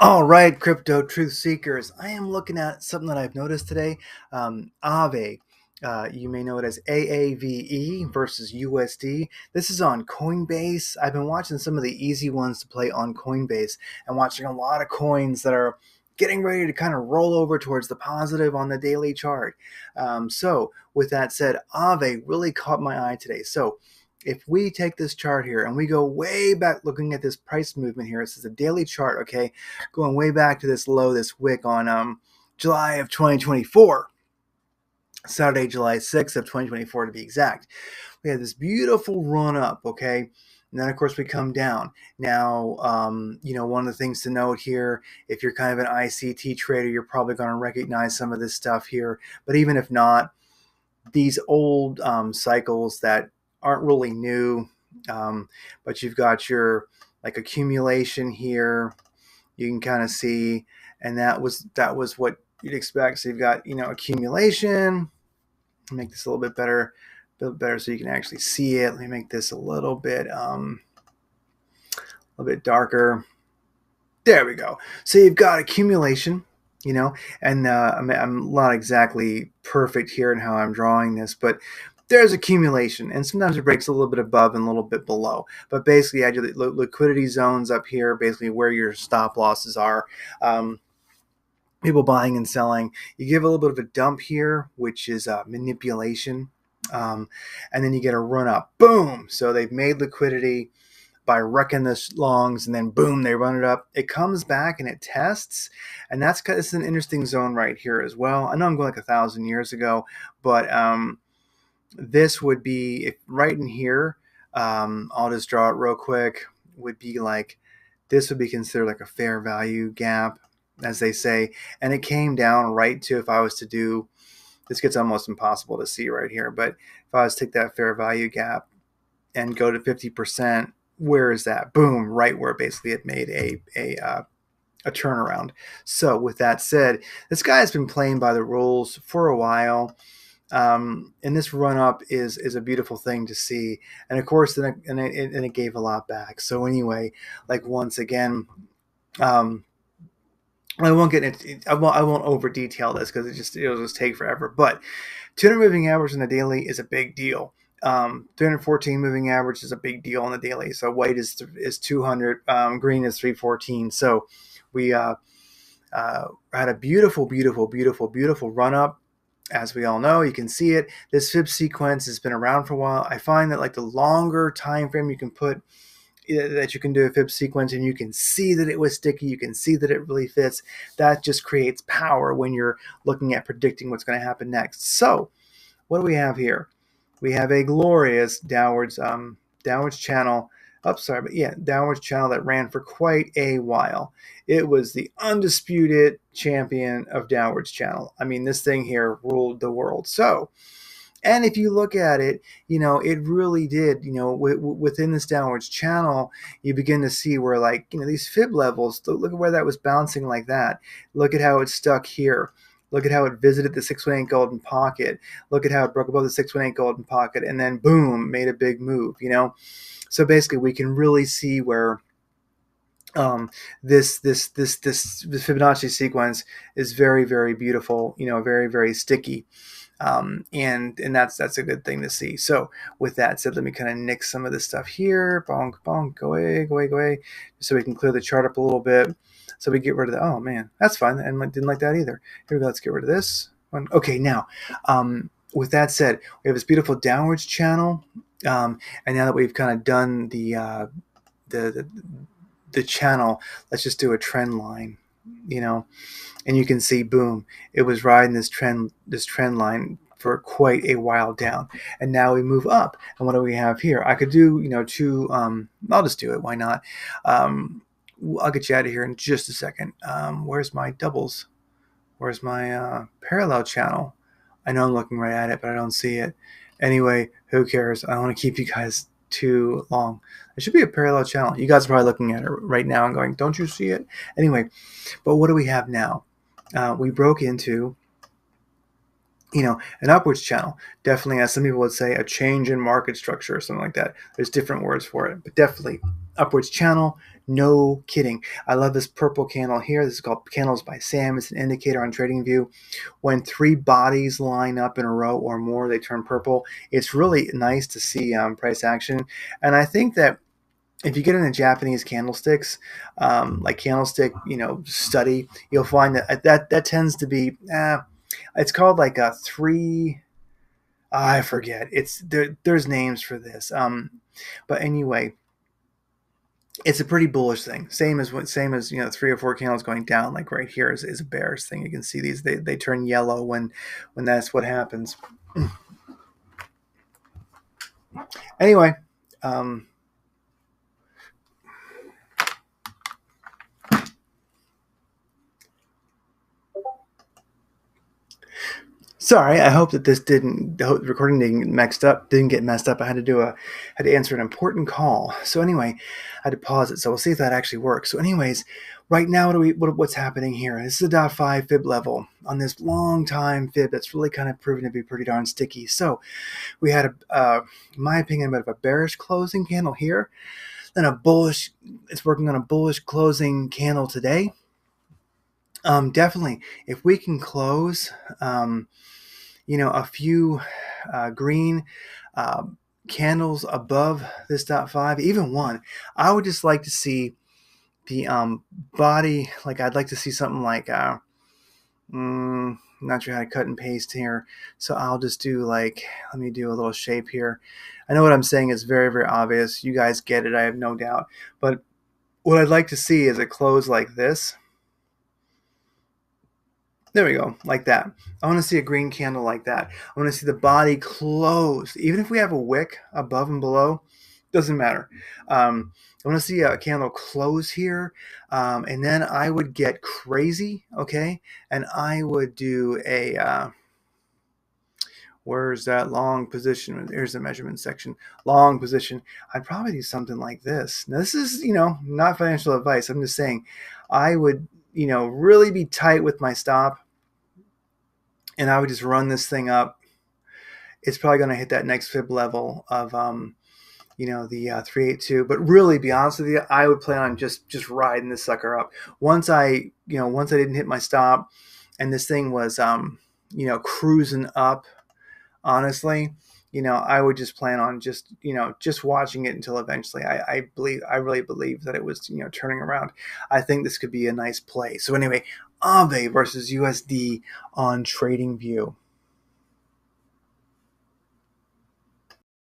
All right, crypto truth seekers. I am looking at something that I've noticed today. AAVE, you may know it as AAVE versus USD. This is on Coinbase. I've been watching some of the easy ones to play on Coinbase and watching a lot of coins that are getting ready to kind of roll over towards the positive on the daily chart. So, with that said, AAVE really caught my eye today. So, if we take this chart here and we go way back looking at this price movement here, this is a daily chart, okay, going way back to this low, this wick on July of 2024, Saturday, July 6th of 2024 to be exact. We had this beautiful run up, okay, and then of course we come down. Now, one of the things to note here, if you're kind of an ICT trader, you're probably going to recognize some of this stuff here, but even if not, these old cycles that aren't really new, but you've got your like accumulation here. You can kind of see, and that was what you'd expect. So you've got accumulation. Make this a little bit better, so you can actually see it. Let me make this a little bit darker. There we go. So you've got accumulation. And I'm not exactly perfect here in how I'm drawing this, but there's accumulation, and sometimes it breaks a little bit above and a little bit below. But basically, I do the liquidity zones up here, basically where your stop losses are. People buying and selling. You give a little bit of a dump here, which is manipulation, and then you get a run up. Boom! So they've made liquidity by wrecking the longs, and then boom, they run it up. It comes back and it tests, and it's an interesting zone right here as well. I know I'm going like 1,000 years ago, but this would be right in here. I'll just draw it real quick. Would be like this would be considered like a fair value gap, as they say, and it came down right to, if I was to do this, gets almost impossible to see right here, but if I was to take that fair value gap and go to 50%, where is that? Boom, right where basically it made a turnaround. So with that said, this guy has been playing by the rules for a while. And this run up is a beautiful thing to see, and of course, then it gave a lot back. So anyway, like once again, I won't get into, I won't over detail this because it'll just take forever. But 200 moving average in the daily is a big deal. 314 moving average is a big deal on the daily. So white is 200, green is 314. So we had a beautiful run up. As we all know, you can see it. This FIB sequence has been around for a while. I find that like the longer time frame you can put, that you can do a FIB sequence and you can see that it was sticky, you can see that it really fits, that just creates power when you're looking at predicting what's going to happen next. So what do we have here? We have a glorious downwards channel. Downwards channel that ran for quite a while. It was the undisputed champion of downwards channel. I mean, this thing here ruled the world. So, and if you look at it, it really did, within this downwards channel, you begin to see where these FIB levels, look at where that was bouncing like that. Look at how it's stuck here. Look at how it visited the 618 golden pocket. Look at how it broke above the 618 golden pocket and then boom, made a big move, So basically, we can really see where this Fibonacci sequence is very, very beautiful. Very, very sticky, and that's a good thing to see. So with that said, let me kind of nix some of this stuff here. Bonk, bonk, go away, so we can clear the chart up a little bit. So we get rid of that. Oh man, that's fine. And didn't like that either. Here we go. Let's get rid of this one. Okay, now. With that said, we have this beautiful downwards channel, and now that we've kind of done the channel, let's just do a trend line, and you can see, boom, it was riding this trend line for quite a while down, and now we move up. And what do we have here? I could do, two. I'll just do it. Why not? I'll get you out of here in just a second. Where's my doubles? Where's my parallel channel? I know I'm looking right at it, but I don't see it. Anyway, who cares? I don't want to keep you guys too long. There should be a parallel channel. You guys are probably looking at it right now and going, don't you see it? Anyway, but what do we have now? We broke into An upwards channel definitely, as some people would say, a change in market structure or something like that. There's different words for it, but definitely upwards channel. No kidding. I love this purple candle here. This is called Candles by Sam. It's an indicator on TradingView. When three bodies line up in a row or more, they turn purple. It's really nice to see price action. And I think that if you get into Japanese candlesticks, like candlestick, study, you'll find that tends to be, it's called like a three. I forget. There's names for this. But anyway, it's a pretty bullish thing. Same as 3 or 4 candles going down, like right here is a bearish thing. You can see these they turn yellow when that's what happens. Anyway, sorry, I hope that the recording didn't get messed up. I had to answer an important call. So anyway, I had to pause it. So we'll see if that actually works. So anyways, right now, what's happening here? This is a .5 fib level on this long time fib that's really kind of proven to be pretty darn sticky. So we had in my opinion, a bit of a bearish closing candle here, then a bullish. It's working on a bullish closing candle today. Definitely, if we can close, a few green candles above this .5, even one, I would just like to see the body. Like I'd like to see something like, not sure how to cut and paste here, so I'll just do let me do a little shape here. I know what I'm saying is very, very obvious. You guys get it, I have no doubt. But what I'd like to see is a close like this. There we go, like that. I want to see a green candle like that. I want to see the body closed. Even if we have a wick above and below, doesn't matter. I want to see a candle close here, and then I would get crazy, okay? And I would do a, where's that long position? There's the measurement section. Long position. I'd probably do something like this. Now, this is, not financial advice. I'm just saying I would, really be tight with my stop, and I would just run this thing up. It's probably going to hit that next fib level of, the 382. But really, be honest with you, I would plan on just riding this sucker up. Once I didn't hit my stop, and this thing was, cruising up, honestly, I would just plan on just watching it until eventually I really believe that it was, turning around. I think this could be a nice play. So anyway, AAVE versus USD on TradingView.